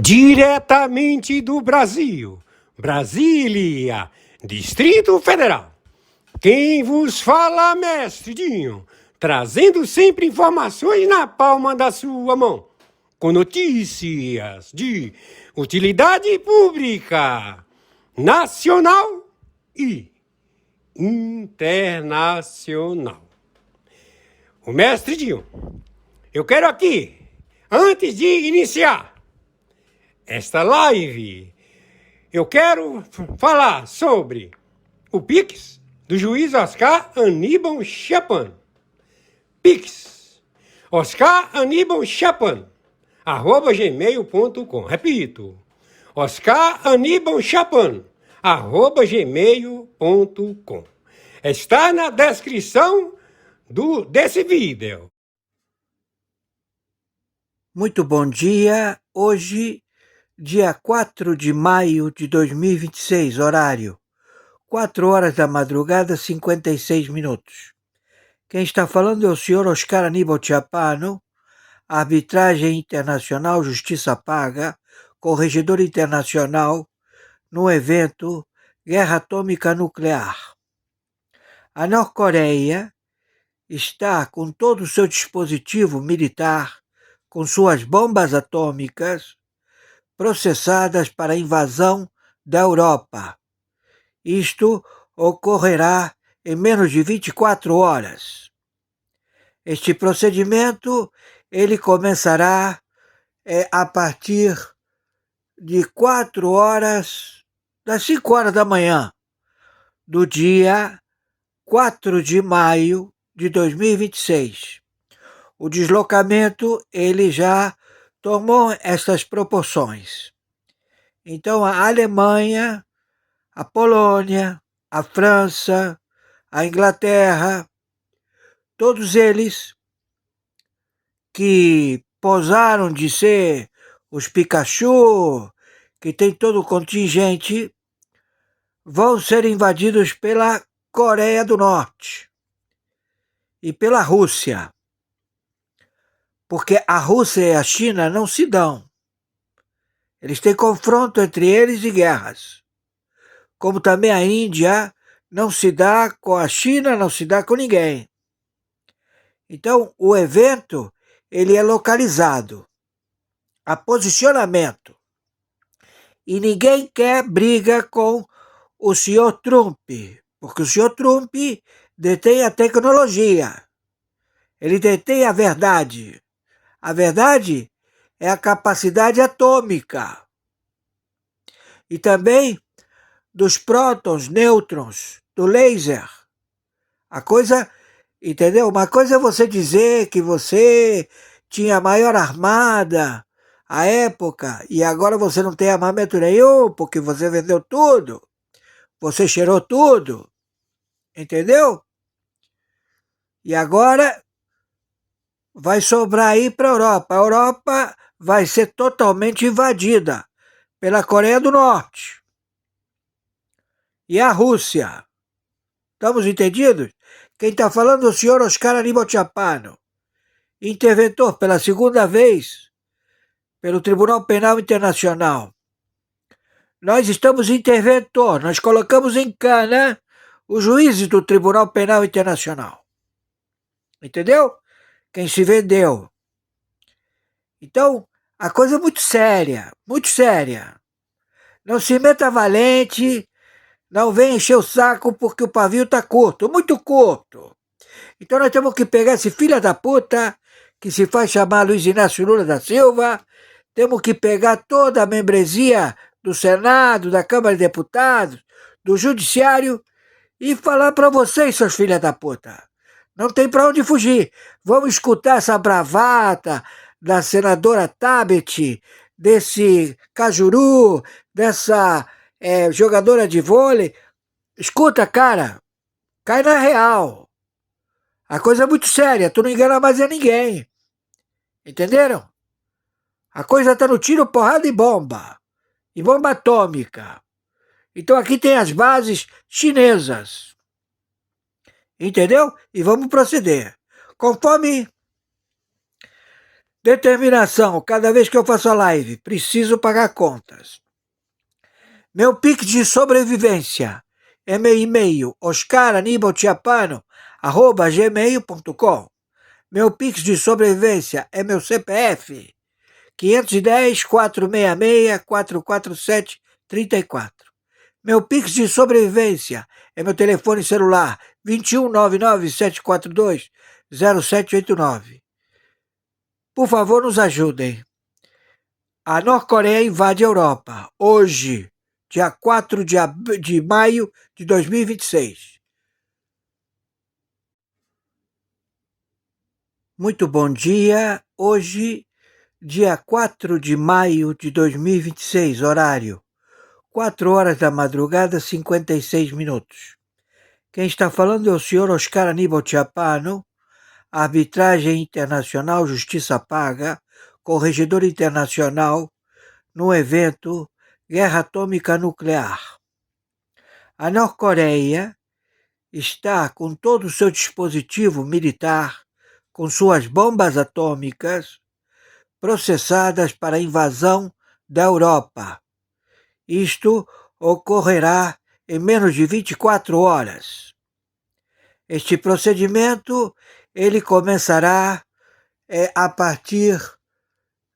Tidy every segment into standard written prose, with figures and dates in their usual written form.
Diretamente do Brasil, Brasília, Distrito Federal. Quem vos fala, mestre Dinho, trazendo sempre informações na palma da sua mão, com notícias de utilidade pública, nacional e internacional. O mestre Dinho, eu quero aqui, antes de iniciar esta live, eu quero falar sobre o Pix do juiz Oscar Aníbal Chapan. Pix, Oscar Aníbal Chapan, @gmail.com. Repito, Oscar Aníbal Chapan, @gmail.com. Está na descrição desse vídeo. Muito bom dia. Hoje, dia 4 de maio de 2026, horário 4 horas da madrugada, 56 minutos. Quem está falando é o senhor Oscar Aníbal Chapano, arbitragem internacional, justiça paga, corregedor internacional, no evento Guerra Atômica Nuclear. A Norte-Coreia está com todo o seu dispositivo militar, com suas bombas atômicas, processadas para a invasão da Europa. Isto ocorrerá em menos de 24 horas. Este procedimento ele começará a partir de 4 horas, das 5 horas da manhã, do dia 4 de maio de 2026. O deslocamento ele já tomou essas proporções. Então, a Alemanha, a Polônia, a França, a Inglaterra, todos eles que posaram de ser os Pikachu, que tem todo o contingente, vão ser invadidos pela Coreia do Norte e pela Rússia. Porque a Rússia e a China não se dão. Eles têm confronto entre eles e guerras. Como também a Índia não se dá com a China, não se dá com ninguém. Então, o evento ele é localizado. Há posicionamento. E ninguém quer briga com o senhor Trump, porque o senhor Trump detém a tecnologia. Ele detém a verdade. A verdade é a capacidade atômica. E também dos prótons, nêutrons, do laser. A coisa, entendeu? Uma coisa é você dizer que você tinha a maior armada à época e agora você não tem armamento nenhum porque você vendeu tudo. Você cheirou tudo. Entendeu? E agora vai sobrar aí para a Europa. A Europa vai ser totalmente invadida pela Coreia do Norte e a Rússia. Estamos entendidos? Quem está falando é o senhor Oscar Aníbal Chapano, interventor pela segunda vez pelo Tribunal Penal Internacional. Nós estamos interventor, nós colocamos em cana os juízes do Tribunal Penal Internacional. Entendeu? Quem se vendeu. Então, a coisa é muito séria, muito séria. Não se meta valente, não vem encher o saco porque o pavio está curto, muito curto. Então nós temos que pegar esse filho da puta, que se faz chamar Luiz Inácio Lula da Silva, temos que pegar toda a membresia do Senado, da Câmara de Deputados, do Judiciário e falar para vocês, seus filhos da puta. Não tem para onde fugir. Vamos escutar essa bravata da senadora Tabet, desse Cajuru, dessa jogadora de vôlei. Escuta, cara, cai na real. A coisa é muito séria, tu não engana mais a ninguém. Entenderam? A coisa tá no tiro, porrada e bomba. E bomba atômica. Então aqui tem as bases chinesas. Entendeu? E vamos proceder. Conforme Determinação, cada vez que eu faço a live, preciso pagar contas. Meu Pix de sobrevivência é meu e-mail, oscaranibaltiapano@gmail.com. Meu Pix de sobrevivência é meu CPF, 510-466-447-34. Meu Pix de sobrevivência é meu telefone celular, 2199-742-0789. Por favor, nos ajudem. A Norte-Coreia invade a Europa, hoje, dia 4 de maio de 2026. Muito bom dia, hoje, dia 4 de maio de 2026, horário 4 horas da madrugada, 56 minutos. Quem está falando é o senhor Oscar Aníbal Chiapano, arbitragem internacional, justiça paga, corregedor internacional, no evento Guerra Atômica Nuclear. A Norte-Coreia está com todo o seu dispositivo militar, com suas bombas atômicas, processadas para a invasão da Europa. Isto ocorrerá em menos de 24 horas. Este procedimento ele começará a partir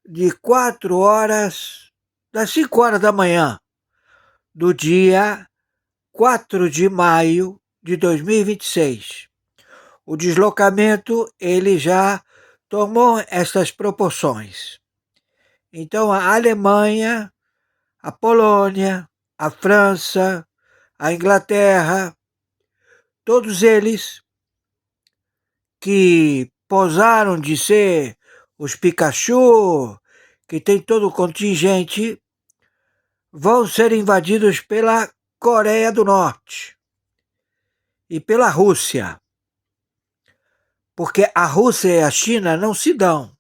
de 4 horas, das 5 horas da manhã, do dia 4 de maio de 2026. O deslocamento ele já tomou essas proporções. Então, a Alemanha, a Polônia, a França, a Inglaterra, todos eles que posaram de ser os Pikachu, que tem todo o contingente, vão ser invadidos pela Coreia do Norte e pela Rússia. Porque a Rússia e a China não se dão.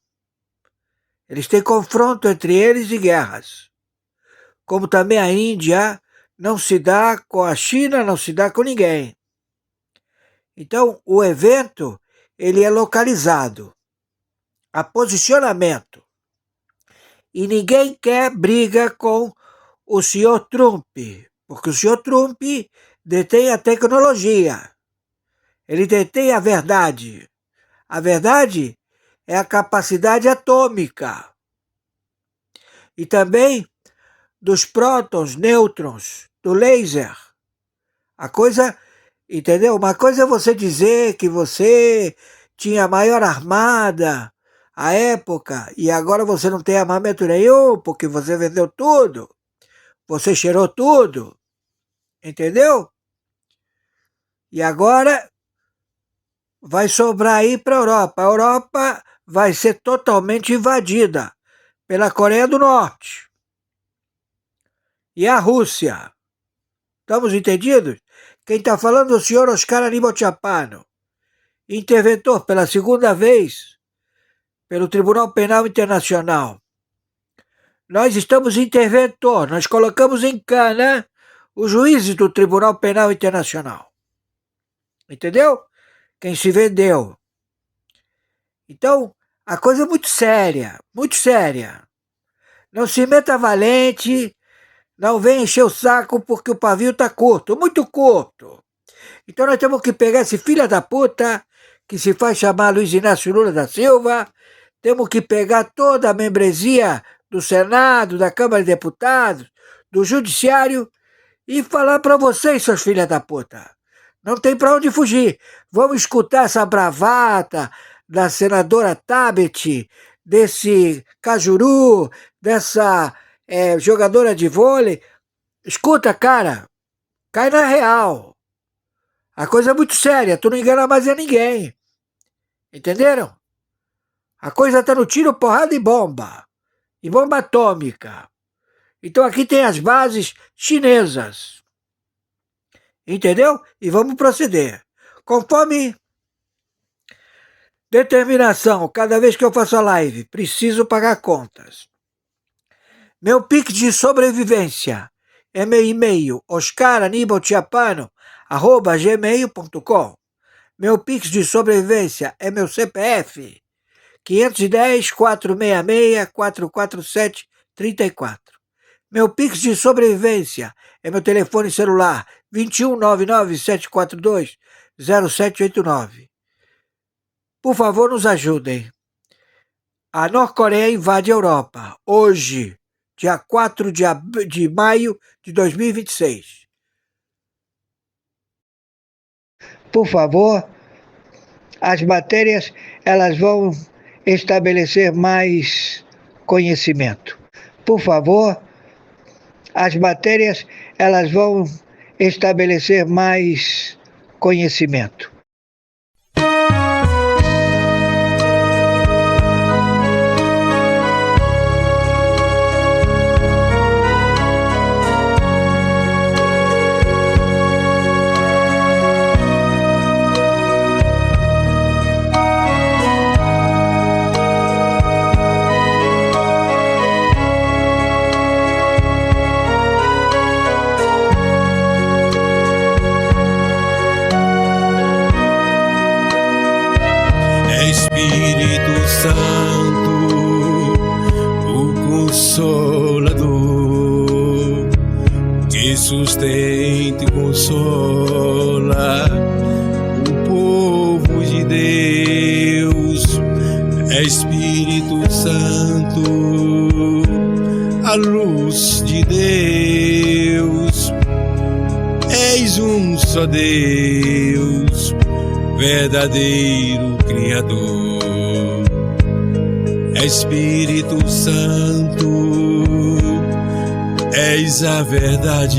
Eles têm confronto entre eles e guerras. Como também a Índia não se dá com a China, não se dá com ninguém. Então, o evento ele é localizado, a posicionamento. E ninguém quer briga com o senhor Trump, porque o senhor Trump detém a tecnologia. Ele detém a verdade. A verdade é a capacidade atômica. E também dos prótons, nêutrons, do laser. A coisa, entendeu? Uma coisa é você dizer que você tinha a maior armada à época e agora você não tem armamento nenhum porque você vendeu tudo. Você cheirou tudo. Entendeu? E agora vai sobrar aí para a Europa. A Europa vai ser totalmente invadida pela Coreia do Norte e a Rússia. Estamos entendidos? Quem está falando é o senhor Oscar Aníbal Chiapano, interventor pela segunda vez pelo Tribunal Penal Internacional. Nós estamos interventor, nós colocamos em cana os juízes do Tribunal Penal Internacional. Entendeu? Quem se vendeu. Então, a coisa é muito séria, muito séria. Não se meta valente, não vem encher o saco porque o pavio está curto, muito curto. Então nós temos que pegar esse filho da puta, que se faz chamar Luiz Inácio Lula da Silva, temos que pegar toda a membresia do Senado, da Câmara de Deputados, do Judiciário e falar para vocês, seus filhos da puta. Não tem para onde fugir. Vamos escutar essa bravata da senadora Tabet, desse Cajuru, dessa jogadora de vôlei. Escuta, cara, cai na real. A coisa é muito séria, tu não engana mais a ninguém. Entenderam? A coisa tá no tiro, porrada e bomba. E bomba atômica. Então aqui tem as bases chinesas. Entendeu? E vamos proceder. Conforme determinação, cada vez que eu faço a live, preciso pagar contas. Meu Pix de sobrevivência é meu e-mail, oscaranibaltiapano@gmail.com. Meu Pix de sobrevivência é meu CPF, 510-466-447-34. Meu Pix de sobrevivência é meu telefone celular 2199-742-0789. Por favor, nos ajudem. A Norte-Coreia invade a Europa, hoje, dia 4 de maio de 2026. Por favor, as matérias elas vão estabelecer mais conhecimento. Por favor, as matérias elas vão estabelecer mais conhecimento. Espírito Santo, o Consolador, que sustenta e consola o povo de Deus. Espírito Santo, a luz de Deus, és um só Deus, verdadeiro Criador. Espírito Santo, és a verdade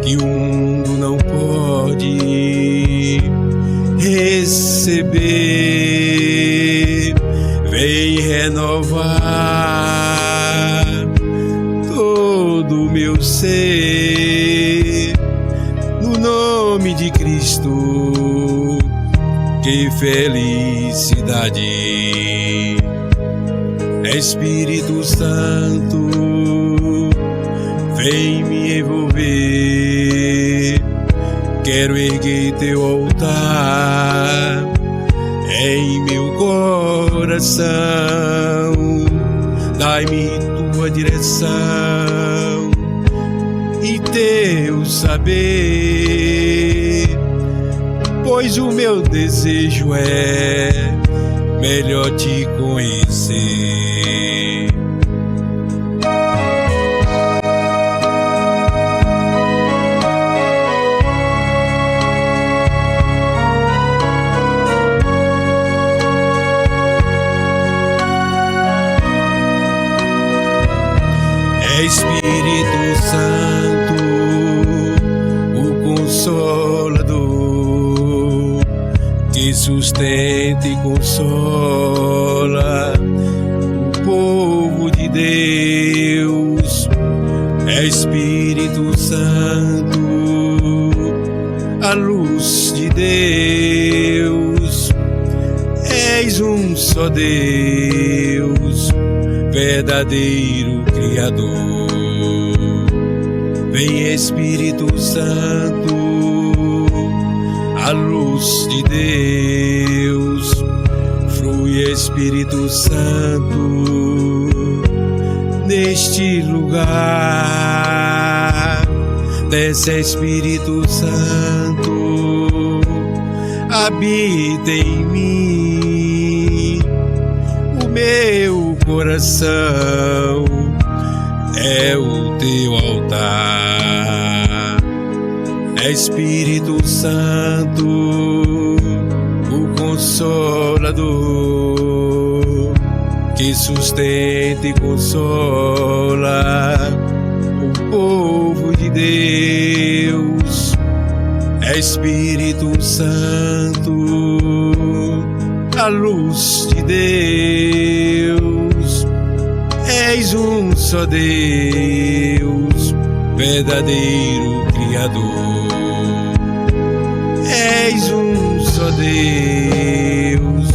que o mundo não pode receber. Vem renovar todo o meu ser, no nome de Cristo. Que felicidade! Espírito Santo, vem me envolver. Quero erguer teu altar em meu coração. Dai-me tua direção e teu saber, pois o meu desejo é melhor te conhecer. Espírito Santo, o Consolador, que sustenta e consola o povo de Deus. Espírito Santo, a luz de Deus, és um só Deus, verdadeiro Criador. Vem Espírito Santo, a luz de Deus, flui Espírito Santo neste lugar. Desce Espírito Santo, habita em mim. O meu coração é o teu altar. Espírito Santo, o Consolador, que sustenta e consola o povo de Deus. Espírito Santo, a luz de Deus, és um só Deus, verdadeiro Criador. És um só Deus,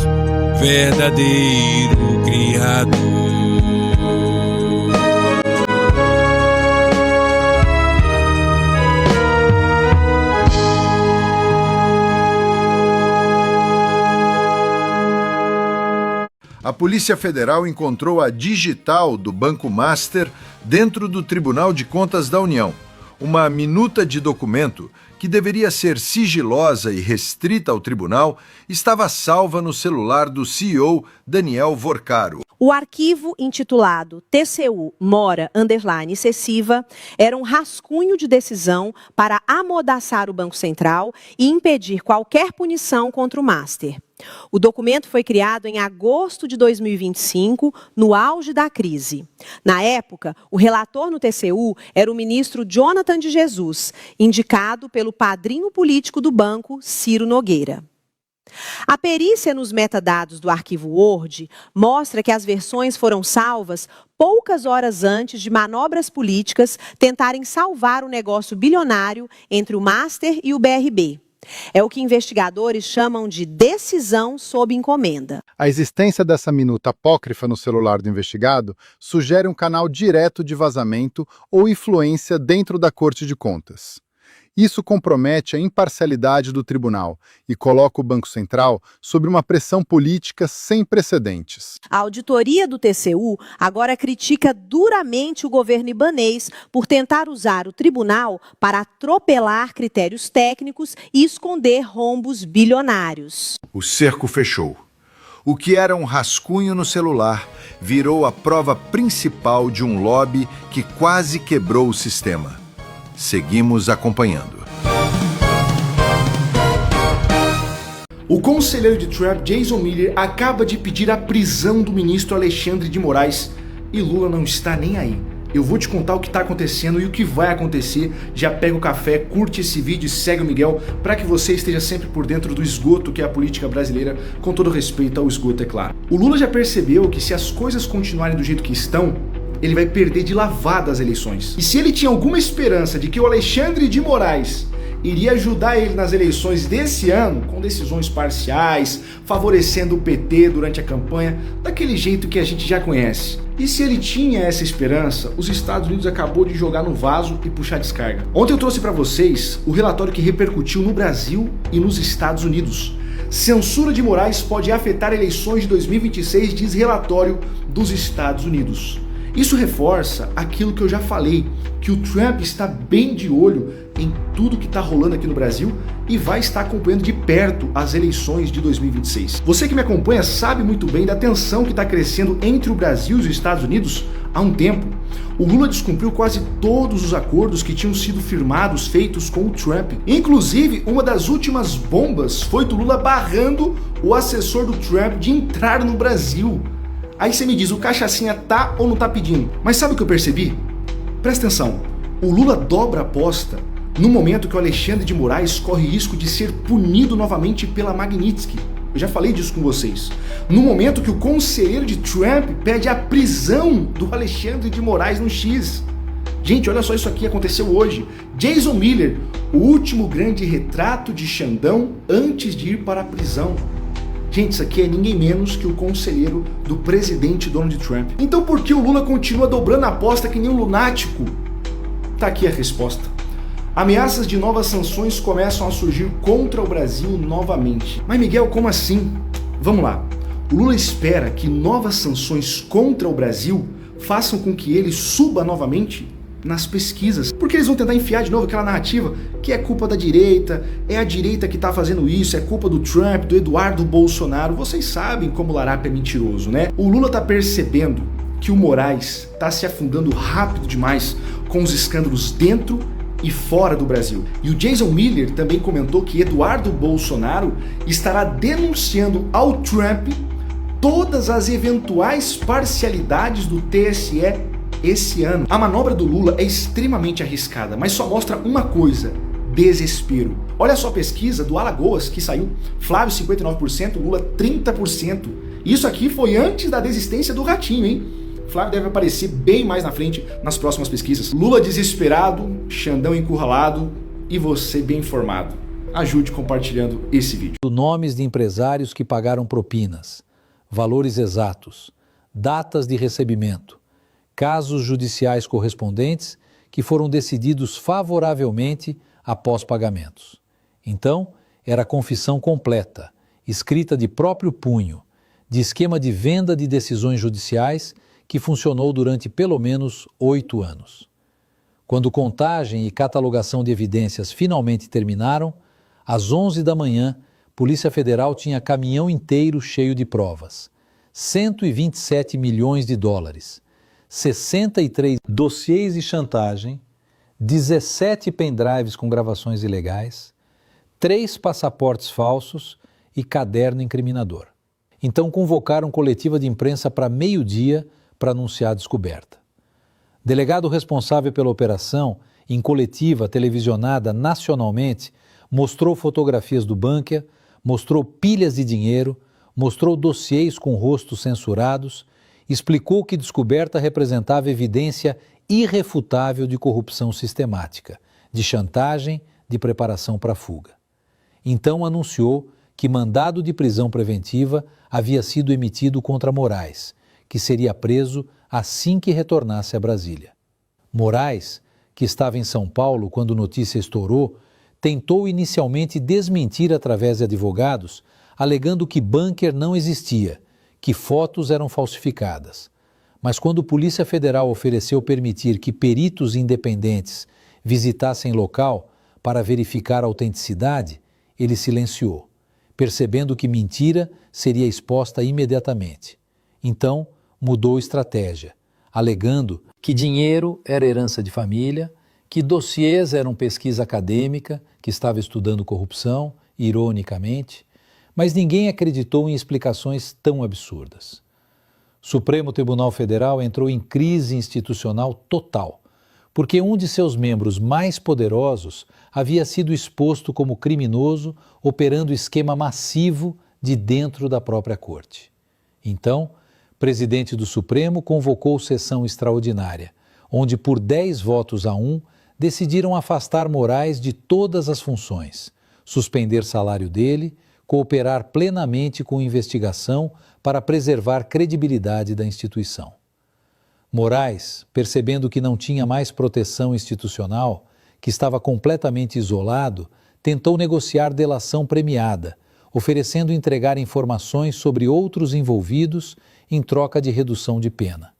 verdadeiro Criador. a Polícia Federal encontrou a digital do Banco Master dentro do Tribunal de Contas da União. Uma minuta de documento que deveria ser sigilosa e restrita ao tribunal estava salva no celular do CEO Daniel Vorcaro. O arquivo intitulado TCU Mora_excessiva era um rascunho de decisão para amordaçar o Banco Central e impedir qualquer punição contra o Master. O documento foi criado em agosto de 2025, no auge da crise. Na época, o relator no TCU era o ministro Jonathan de Jesus, indicado pelo padrinho político do banco, Ciro Nogueira. A perícia nos metadados do arquivo Word mostra que as versões foram salvas poucas horas antes de manobras políticas tentarem salvar o negócio bilionário entre o Master e o BRB. É o que investigadores chamam de decisão sob encomenda. A existência dessa minuta apócrifa no celular do investigado sugere um canal direto de vazamento ou influência dentro da Corte de Contas. Isso compromete a imparcialidade do tribunal e coloca o Banco Central sob uma pressão política sem precedentes. A auditoria do TCU agora critica duramente o governo ibanês por tentar usar o tribunal para atropelar critérios técnicos e esconder rombos bilionários. O cerco fechou. O que era um rascunho no celular virou a prova principal de um lobby que quase quebrou o sistema. Seguimos acompanhando. O conselheiro de Trump, Jason Miller, acaba de pedir a prisão do ministro Alexandre de Moraes e Lula não está nem aí. Eu vou te contar o que está acontecendo e o que vai acontecer. Já pega o café, curte esse vídeo e segue o Miguel para que você esteja sempre por dentro do esgoto que é a política brasileira, com todo respeito ao esgoto, é claro. O Lula já percebeu que se as coisas continuarem do jeito que estão, ele vai perder de lavada as eleições. E se ele tinha alguma esperança de que o Alexandre de Moraes iria ajudar ele nas eleições desse ano, com decisões parciais, favorecendo o PT durante a campanha, daquele jeito que a gente já conhece. E se ele tinha essa esperança, os Estados Unidos acabou de jogar no vaso e puxar a descarga. Ontem eu trouxe para vocês o relatório que repercutiu no Brasil e nos Estados Unidos. Censura de Moraes pode afetar eleições de 2026, diz relatório dos Estados Unidos. Isso reforça aquilo que eu já falei, que o Trump está bem de olho em tudo que está rolando aqui no Brasil e vai estar acompanhando de perto as eleições de 2026. Você que me acompanha sabe muito bem da tensão que está crescendo entre o Brasil e os Estados Unidos há um tempo. O Lula descumpriu quase todos os acordos que tinham sido firmados, feitos com o Trump. Inclusive, uma das últimas bombas foi do Lula barrando o assessor do Trump de entrar no Brasil. Aí você me diz, o Cachacinha tá ou não tá pedindo? Mas sabe o que eu percebi? Presta atenção, o Lula dobra a aposta no momento que o Alexandre de Moraes corre risco de ser punido novamente pela Magnitsky. Eu já falei disso com vocês. No momento que o conselheiro de Trump pede a prisão do Alexandre de Moraes no X. Gente, olha só isso aqui, aconteceu hoje. Jason Miller, o último grande retrato de Xandão antes de ir para a prisão. Gente, isso aqui é ninguém menos que o conselheiro do presidente Donald Trump. Então por que o Lula continua dobrando a aposta que nem um lunático? Tá aqui a resposta. Ameaças de novas sanções começam a surgir contra o Brasil novamente. Mas Miguel, como assim? Vamos lá. O Lula espera que novas sanções contra o Brasil façam com que ele suba novamente nas pesquisas, porque eles vão tentar enfiar de novo aquela narrativa que é culpa da direita, é a direita que tá fazendo isso, é culpa do Trump, do Eduardo Bolsonaro. Vocês sabem como o larápio é mentiroso, né? O Lula tá percebendo que o Moraes tá se afundando rápido demais com os escândalos dentro e fora do Brasil. E o Jason Miller também comentou que Eduardo Bolsonaro estará denunciando ao Trump todas as eventuais parcialidades do TSE esse ano. A manobra do Lula é extremamente arriscada, mas só mostra uma coisa: desespero. Olha só a pesquisa do Alagoas que saiu, Flávio 59%, Lula 30%. Isso aqui foi antes da desistência do Ratinho, hein? Flávio deve aparecer bem mais na frente nas próximas pesquisas. Lula desesperado, Xandão encurralado e você bem informado. Ajude compartilhando esse vídeo. Nomes de empresários que pagaram propinas, valores exatos, datas de recebimento, casos judiciais correspondentes que foram decididos favoravelmente após pagamentos. Então, era confissão completa, escrita de próprio punho, de esquema de venda de decisões judiciais que funcionou durante pelo menos 8 anos. Quando contagem e catalogação de evidências finalmente terminaram, às 11 da manhã, Polícia Federal tinha caminhão inteiro cheio de provas, 127 milhões de dólares, 63 dossiês de chantagem, 17 pendrives com gravações ilegais, 3 passaportes falsos e caderno incriminador. Então convocaram coletiva de imprensa para meio-dia para anunciar a descoberta. Delegado responsável pela operação, em coletiva televisionada nacionalmente, mostrou fotografias do bunker, mostrou pilhas de dinheiro, mostrou dossiês com rostos censurados, explicou que descoberta representava evidência irrefutável de corrupção sistemática, de chantagem, de preparação para a fuga. Então anunciou que mandado de prisão preventiva havia sido emitido contra Moraes, que seria preso assim que retornasse a Brasília. Moraes, que estava em São Paulo quando a notícia estourou, tentou inicialmente desmentir através de advogados, alegando que bunker não existia, que fotos eram falsificadas. Mas quando a Polícia Federal ofereceu permitir que peritos independentes visitassem local para verificar a autenticidade, ele silenciou, percebendo que mentira seria exposta imediatamente. Então, mudou estratégia, alegando que dinheiro era herança de família, que dossiês eram pesquisa acadêmica, que estava estudando corrupção, ironicamente, mas ninguém acreditou em explicações tão absurdas. O Supremo Tribunal Federal entrou em crise institucional total, porque um de seus membros mais poderosos havia sido exposto como criminoso, operando esquema massivo de dentro da própria corte. Então, o presidente do Supremo convocou sessão extraordinária, onde por 10 votos a 1 decidiram afastar Moraes de todas as funções, suspender salário dele, cooperar plenamente com a investigação para preservar a credibilidade da instituição. Moraes, percebendo que não tinha mais proteção institucional, que estava completamente isolado, tentou negociar delação premiada, oferecendo entregar informações sobre outros envolvidos em troca de redução de pena.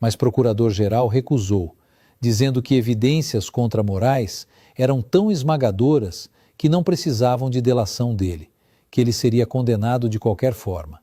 Mas o procurador-geral recusou, dizendo que evidências contra Moraes eram tão esmagadoras que não precisavam de delação dele, que ele seria condenado de qualquer forma.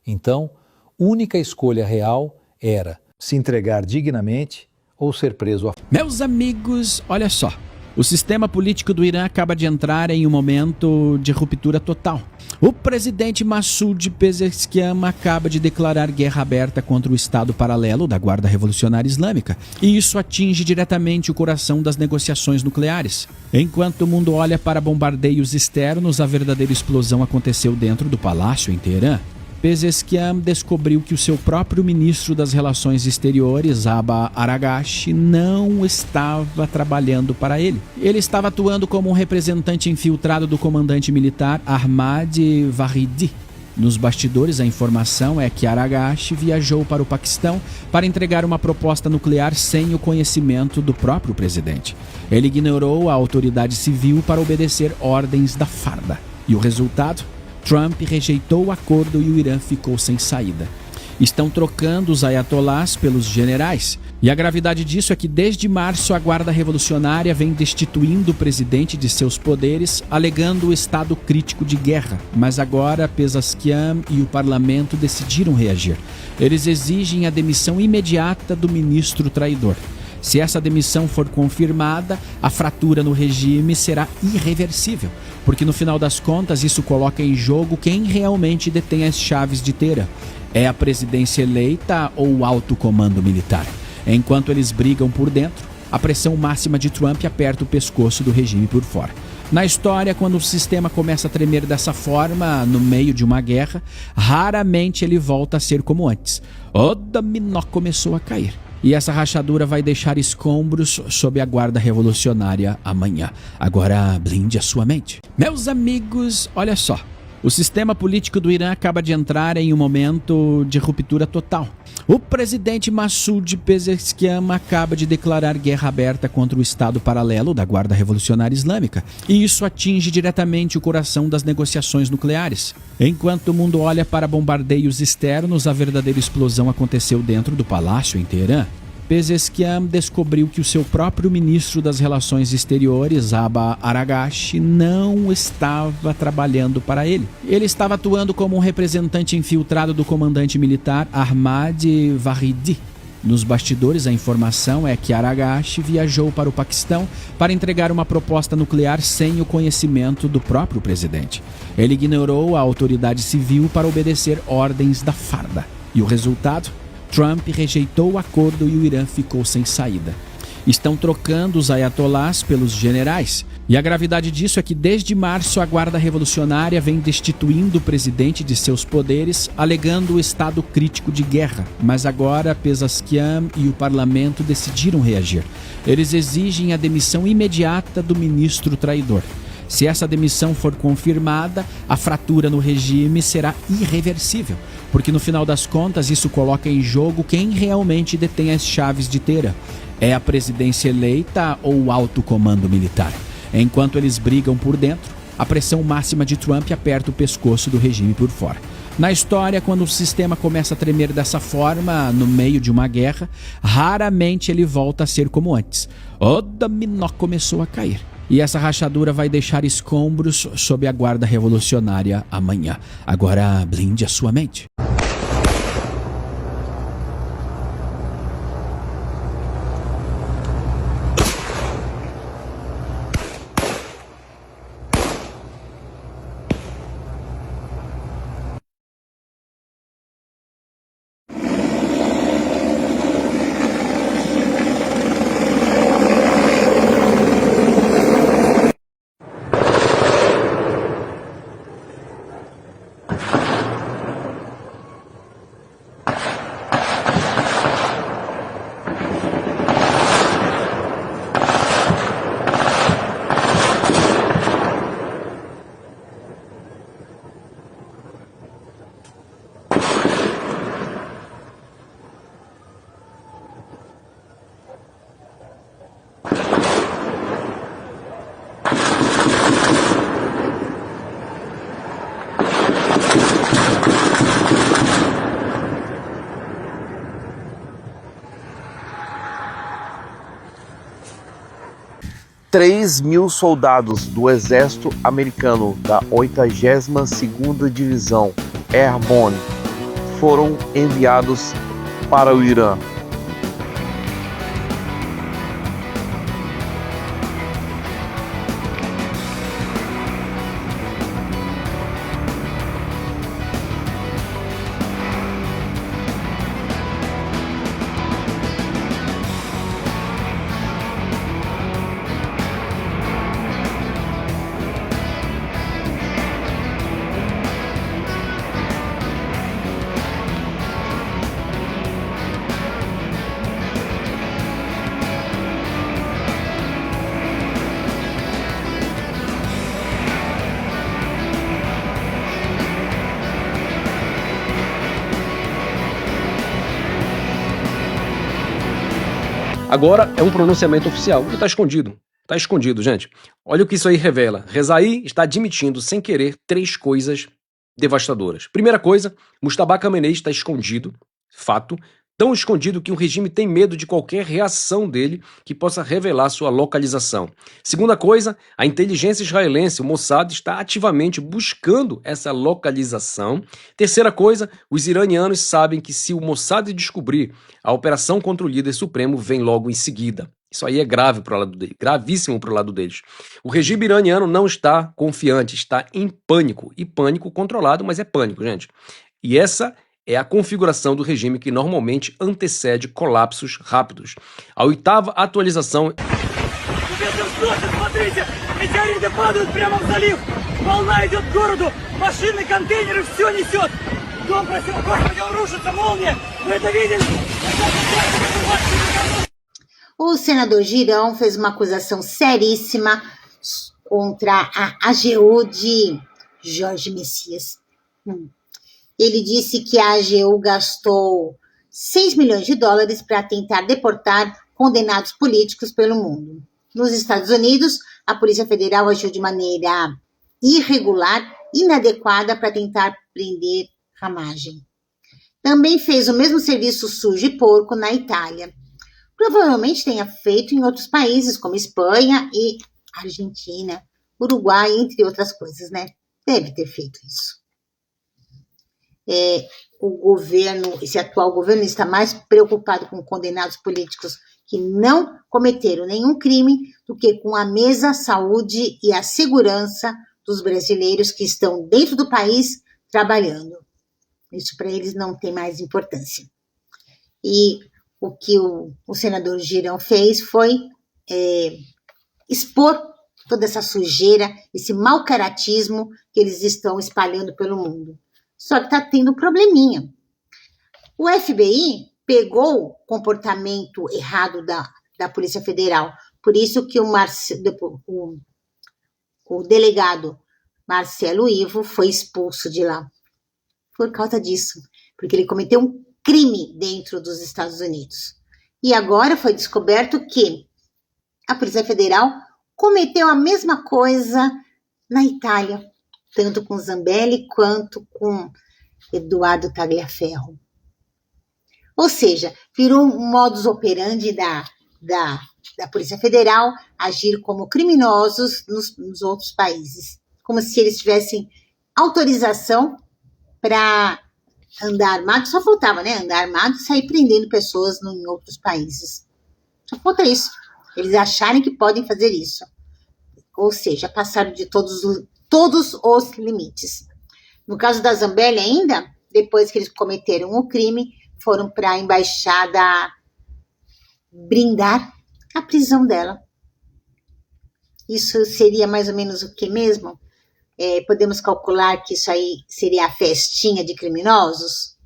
Então, única escolha real era se entregar dignamente ou ser preso a... Meus amigos, olha só. O sistema político do Irã acaba de entrar em um momento de ruptura total. O presidente Massoud Pezeshkian acaba de declarar guerra aberta contra o Estado paralelo da Guarda Revolucionária Islâmica. E isso atinge diretamente o coração das negociações nucleares. Enquanto o mundo olha para bombardeios externos, a verdadeira explosão aconteceu dentro do palácio em Teherã. Pezeshkian descobriu que o seu próprio ministro das Relações Exteriores, Abba Aragashi, não estava trabalhando para ele. Ele estava atuando como um representante infiltrado do comandante militar Ahmad Vahidi. Nos bastidores, a informação é que Aragashi viajou para o Paquistão para entregar uma proposta nuclear sem o conhecimento do próprio presidente. Ele ignorou a autoridade civil para obedecer ordens da farda. E o resultado? Trump rejeitou o acordo e o Irã ficou sem saída. Estão trocando os ayatolás pelos generais. E a gravidade disso é que desde março a Guarda Revolucionária vem destituindo o presidente de seus poderes, alegando o estado crítico de guerra. Mas agora Pezeshkian e o parlamento decidiram reagir. Eles exigem a demissão imediata do ministro traidor. Se essa demissão for confirmada, a fratura no regime será irreversível, porque no final das contas isso coloca em jogo quem realmente detém as chaves de Teherã. É a presidência eleita ou o alto comando militar? Enquanto eles brigam por dentro, a pressão máxima de Trump aperta o pescoço do regime por fora. Na história, quando o sistema começa a tremer dessa forma, no meio de uma guerra, raramente ele volta a ser como antes. O dominó começou a cair. E essa rachadura vai deixar escombros sob a Guarda Revolucionária amanhã. Agora, blinde a sua mente. Meus amigos, olha só. O sistema político do Irã acaba de entrar em um momento de ruptura total. O presidente Massoud Pezeshkian acaba de declarar guerra aberta contra o Estado paralelo da Guarda Revolucionária Islâmica, e isso atinge diretamente o coração das negociações nucleares. Enquanto o mundo olha para bombardeios externos, a verdadeira explosão aconteceu dentro do palácio em Teherã. Pezeshkian descobriu que o seu próprio ministro das Relações Exteriores, Abba Aragashi, não estava trabalhando para ele. Ele estava atuando como um representante infiltrado do comandante militar Ahmad Vahidi. Nos bastidores, a informação é que Aragashi viajou para o Paquistão para entregar uma proposta nuclear sem o conhecimento do próprio presidente. Ele ignorou a autoridade civil para obedecer ordens da farda. E o resultado? Trump rejeitou o acordo e o Irã ficou sem saída. Estão trocando os ayatolás pelos generais. E a gravidade disso é que desde março a Guarda Revolucionária vem destituindo o presidente de seus poderes, alegando o estado crítico de guerra. Mas agora Pezeshkian e o parlamento decidiram reagir. Eles exigem a demissão imediata do ministro traidor. Se essa demissão for confirmada, a fratura no regime será irreversível, porque no final das contas isso coloca em jogo quem realmente detém as chaves de Teherã. É a presidência eleita ou o alto comando militar? Enquanto eles brigam por dentro, a pressão máxima de Trump aperta o pescoço do regime por fora. Na história, quando o sistema começa a tremer dessa forma, no meio de uma guerra, raramente ele volta a ser como antes. O dominó começou a cair. E essa rachadura vai deixar escombros sob a Guarda Revolucionária amanhã. Agora, blinde a sua mente. $3.000 soldados do exército americano da 82ª Divisão Airborne foram enviados para o Irã. Agora é um pronunciamento oficial e está escondido. Está escondido, gente. Olha o que isso aí revela. Rezai está admitindo, sem querer, 3 coisas devastadoras. Primeira coisa, Mustafa Khamenei está escondido, fato, tão escondido que o regime tem medo de qualquer reação dele que possa revelar sua localização. Segunda coisa, a inteligência israelense, o Mossad, está ativamente buscando essa localização. Terceira coisa, os iranianos sabem que se o Mossad descobrir, a operação contra o líder supremo vem logo em seguida. Isso aí é grave para o lado dele, gravíssimo para o lado deles. O regime iraniano não está confiante, está em pânico. E pânico controlado, mas é pânico, gente. E essa é a configuração do regime que normalmente antecede colapsos rápidos. A 8ª atualização... O senador Girão fez uma acusação seríssima contra a AGU de Jorge Messias. Ele disse que a AGU gastou 6 milhões de dólares para tentar deportar condenados políticos pelo mundo. Nos Estados Unidos, a Polícia Federal agiu de maneira irregular, inadequada para tentar prender Ramagem. Também fez o mesmo serviço sujo e porco na Itália. Provavelmente tenha feito em outros países, como Espanha e Argentina, Uruguai, entre outras coisas, né? Deve ter feito isso. Esse atual governo está mais preocupado com condenados políticos que não cometeram nenhum crime do que com a mesa, a saúde e a segurança dos brasileiros que estão dentro do país trabalhando. Isso para eles não tem mais importância. E o que o senador Girão fez foi expor toda essa sujeira, esse mau caratismo que eles estão espalhando pelo mundo. Só que está tendo um probleminha. O FBI pegou o comportamento errado da Polícia Federal. Por isso que o delegado Marcelo Ivo foi expulso de lá. Por causa disso. Porque ele cometeu um crime dentro dos Estados Unidos. E agora foi descoberto que a Polícia Federal cometeu a mesma coisa na Itália. Tanto com Zambelli quanto com Eduardo Tagliaferro. Ou seja, virou um modus operandi da Polícia Federal agir como criminosos nos outros países. Como se eles tivessem autorização para andar armado. Só faltava, né? Andar armado e sair prendendo pessoas em outros países. Só falta isso. Eles acharem que podem fazer isso. Ou seja, passaram de todos os limites. No caso da Zambelli ainda, depois que eles cometeram o crime, foram para a embaixada brindar a prisão dela. Isso seria mais ou menos o que mesmo? Podemos calcular que isso aí seria a festinha de criminosos?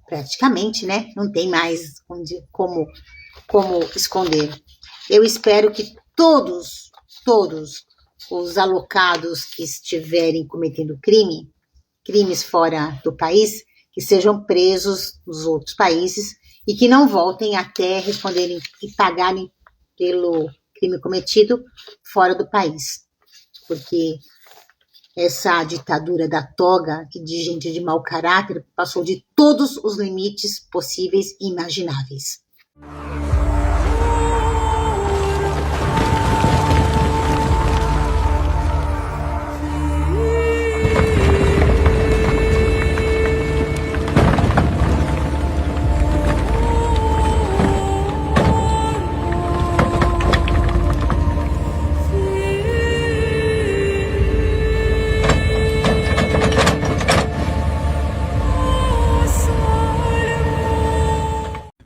Praticamente, né? Não tem mais como esconder. Eu espero que todos os alocados que estiverem cometendo crimes fora do país, que sejam presos nos outros países e que não voltem até responderem e pagarem pelo crime cometido fora do país. Porque essa ditadura da toga e de gente de mau caráter passou de todos os limites possíveis e imagináveis.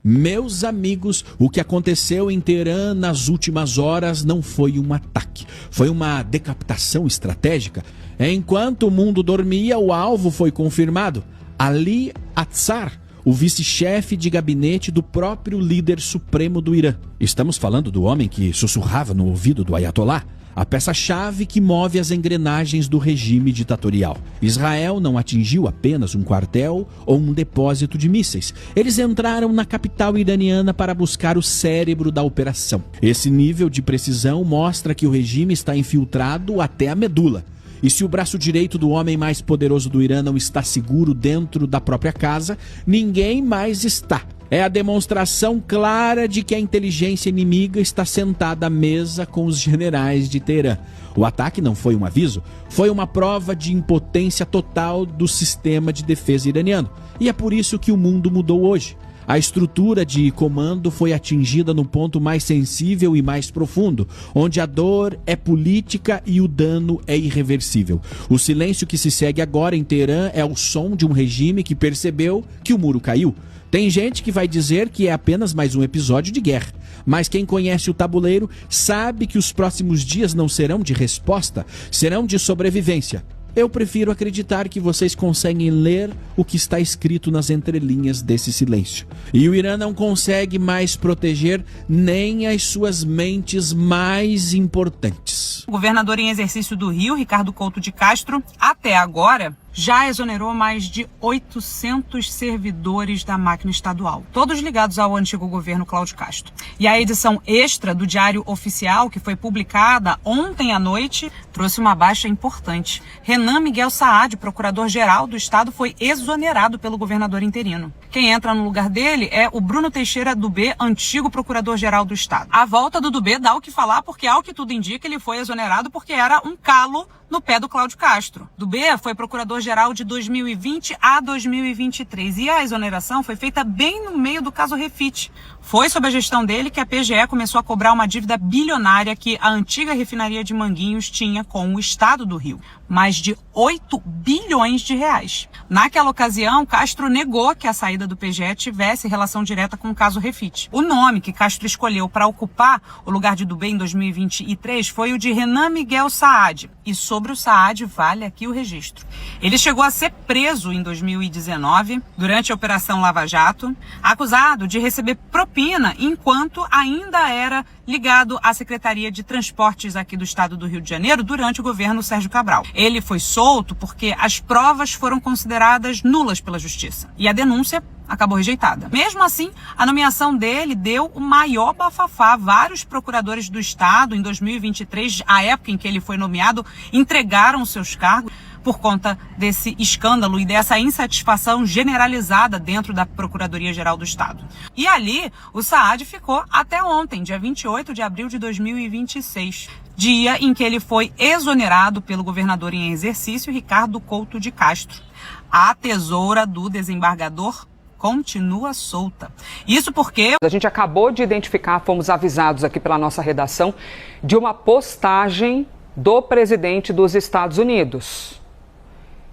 Meus amigos, o que aconteceu em Teherã nas últimas horas não foi um ataque, foi uma decapitação estratégica. Enquanto o mundo dormia, o alvo foi confirmado. Ali Atzar, o vice-chefe de gabinete do próprio líder supremo do Irã. Estamos falando do homem que sussurrava no ouvido do Ayatollah, a peça-chave que move as engrenagens do regime ditatorial. Israel não atingiu apenas um quartel ou um depósito de mísseis. Eles entraram na capital iraniana para buscar o cérebro da operação. Esse nível de precisão mostra que o regime está infiltrado até a medula. E se o braço direito do homem mais poderoso do Irã não está seguro dentro da própria casa, ninguém mais está. É a demonstração clara de que a inteligência inimiga está sentada à mesa com os generais de Teherã. O ataque não foi um aviso, foi uma prova de impotência total do sistema de defesa iraniano. E é por isso que o mundo mudou hoje. A estrutura de comando foi atingida no ponto mais sensível e mais profundo, onde a dor é política e o dano é irreversível. O silêncio que se segue agora em Teherã é o som de um regime que percebeu que o muro caiu. Tem gente que vai dizer que é apenas mais um episódio de guerra, mas quem conhece o tabuleiro sabe que os próximos dias não serão de resposta, serão de sobrevivência. Eu prefiro acreditar que vocês conseguem ler o que está escrito nas entrelinhas desse silêncio. E o Irã não consegue mais proteger nem as suas mentes mais importantes. O governador em exercício do Rio, Ricardo Couto de Castro, até agora, já exonerou mais de 800 servidores da máquina estadual, todos ligados ao antigo governo Cláudio Castro. E a edição extra do Diário Oficial, que foi publicada ontem à noite, trouxe uma baixa importante. Renan Miguel Saad, procurador-geral do estado, foi exonerado pelo governador interino. Quem entra no lugar dele é o Bruno Teixeira Dubê, antigo procurador-geral do estado. A volta do Dubê dá o que falar porque, ao que tudo indica, ele foi exonerado porque era um calo no pé do Cláudio Castro. Dubê foi procurador-geral de 2020 a 2023 e a exoneração foi feita bem no meio do caso Refit. Foi sob a gestão dele que a PGE começou a cobrar uma dívida bilionária que a antiga refinaria de Manguinhos tinha com o estado do Rio. Mais de 8 bilhões de reais. Naquela ocasião, Castro negou que a saída do PGE tivesse relação direta com o caso Refit. O nome que Castro escolheu para ocupar o lugar de Dubê em 2023 foi o de Renan Miguel Saad. E sobre o Saad vale aqui o registro. Ele chegou a ser preso em 2019, durante a Operação Lava Jato, acusado de receber propina enquanto ainda era ligado à Secretaria de Transportes aqui do estado do Rio de Janeiro durante o governo Sérgio Cabral. Ele foi solto porque as provas foram consideradas nulas pela Justiça e a denúncia acabou rejeitada. Mesmo assim, a nomeação dele deu o maior bafafá. Vários procuradores do estado, em 2023, a época em que ele foi nomeado, entregaram seus cargos por conta desse escândalo e dessa insatisfação generalizada dentro da Procuradoria-Geral do Estado. E ali, o Saad ficou até ontem, dia 28 de abril de 2026, dia em que ele foi exonerado pelo governador em exercício, Ricardo Couto de Castro. A tesoura do desembargador continua solta. Isso porque a gente acabou de identificar, fomos avisados aqui pela nossa redação, de uma postagem do presidente dos Estados Unidos.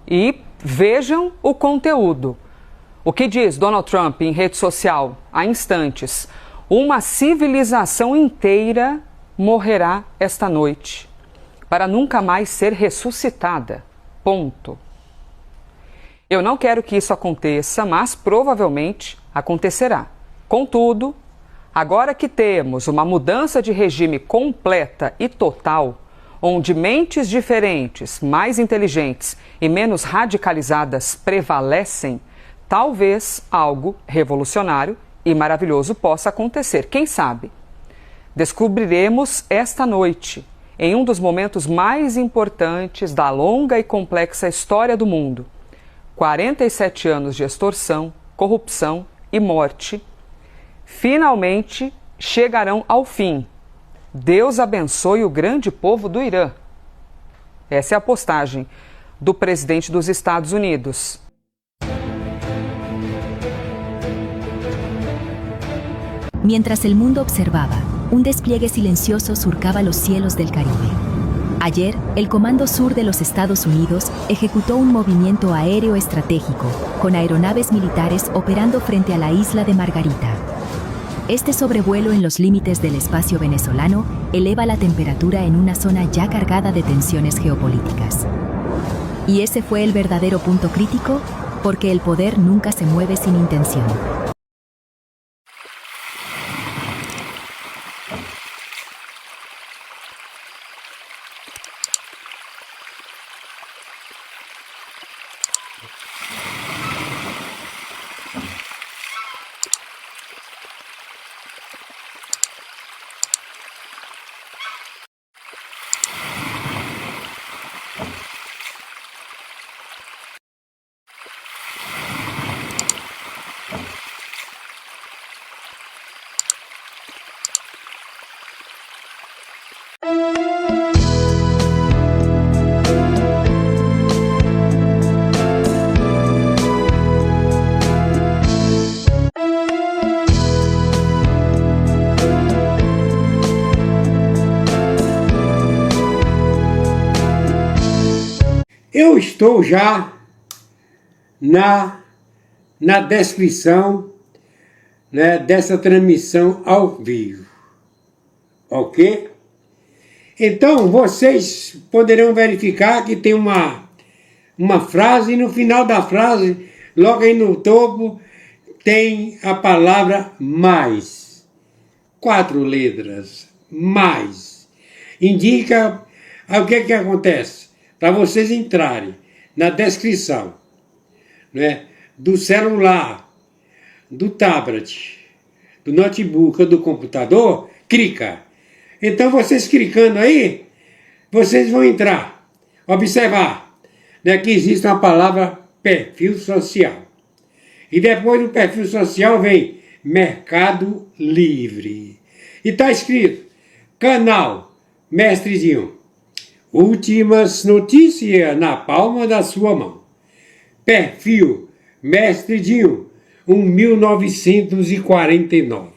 E vejam o conteúdo. O que diz Donald Trump em rede social há instantes? Uma civilização inteira morrerá esta noite, para nunca mais ser ressuscitada. Ponto. Eu não quero que isso aconteça, mas provavelmente acontecerá. Contudo, agora que temos uma mudança de regime completa e total, onde mentes diferentes, mais inteligentes e menos radicalizadas prevalecem, talvez algo revolucionário e maravilhoso possa acontecer. Quem sabe? Descobriremos esta noite, em um dos momentos mais importantes da longa e complexa história do mundo. 47 anos de extorsão, corrupção e morte finalmente chegarão ao fim. Deus abençoe o grande povo do Irã. Essa é a postagem do presidente dos Estados Unidos. Mientras el mundo observaba, un despliegue silencioso surcaba los cielos del Caribe. Ayer, el Comando Sur de los Estados Unidos ejecutó un movimiento aéreo estratégico, con aeronaves militares operando frente a la isla de Margarita. Este sobrevuelo en los límites del espacio venezolano eleva la temperatura en una zona ya cargada de tensiones geopolíticas. Y ese fue el verdadero punto crítico, porque el poder nunca se mueve sin intención. Eu estou já na descrição, né, dessa transmissão ao vivo, ok? Então, vocês poderão verificar que tem uma frase, e no final da frase, logo aí no topo, tem a palavra mais. 4 letras, mais. Indica o que acontece. Para vocês entrarem na descrição, né, do celular, do tablet, do notebook ou do computador, clica. Então vocês clicando aí, vocês vão entrar, observar, né, que existe uma palavra perfil social. E depois do perfil social vem Mercado Livre. E está escrito, canal Mestre Dinho. Últimas notícias na palma da sua mão. Perfil Mestre Dinho, 1949.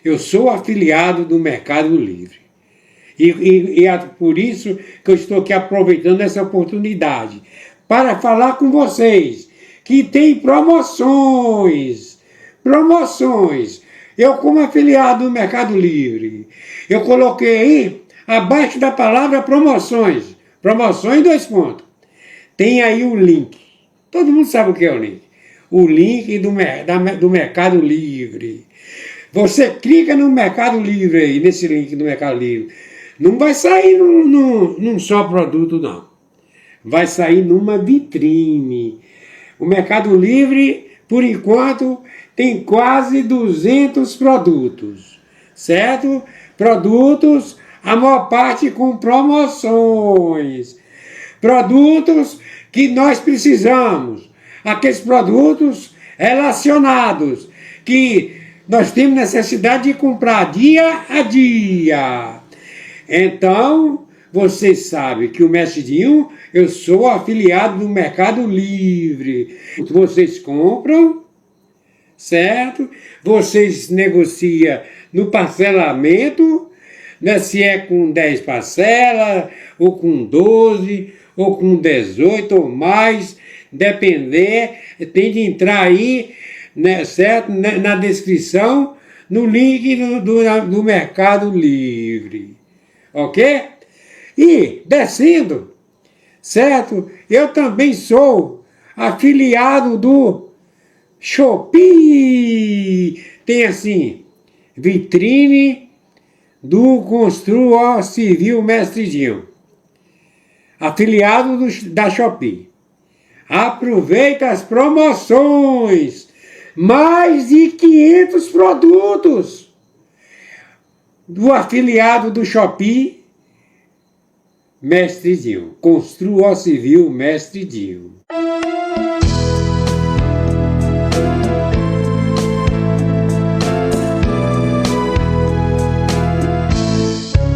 Eu sou afiliado do Mercado Livre. E é por isso que eu estou aqui aproveitando essa oportunidade para falar com vocês que tem promoções. Promoções. Eu, como afiliado do Mercado Livre, eu coloquei aí, abaixo da palavra promoções. Promoções 2 pontos. Tem aí o link. Todo mundo sabe o que é o link. O link do Mercado Livre. Você clica no Mercado Livre aí, nesse link do Mercado Livre. Não vai sair num só produto, não. Vai sair numa vitrine. O Mercado Livre, por enquanto, tem quase 200 produtos, certo? Produtos, a maior parte com promoções. Produtos que nós precisamos. Aqueles produtos relacionados, que nós temos necessidade de comprar dia a dia. Então, vocês sabem que o Mestre Dinho, eu sou afiliado do Mercado Livre. Vocês compram, certo? Vocês negociam no parcelamento, né? Se é com 10 parcelas, ou com 12, ou com 18 ou mais, depender, tem de entrar aí, né, certo? Na descrição, no link do Mercado Livre. Ok? E, descendo, certo? Eu também sou afiliado do Shopee. Tem assim, vitrine do Construa Civil Mestre Dinho. Afiliado da Shopee. Aproveita as promoções. Mais de 500 produtos do afiliado do Shopee Mestre Dinho. Construa Civil Mestre Dinho.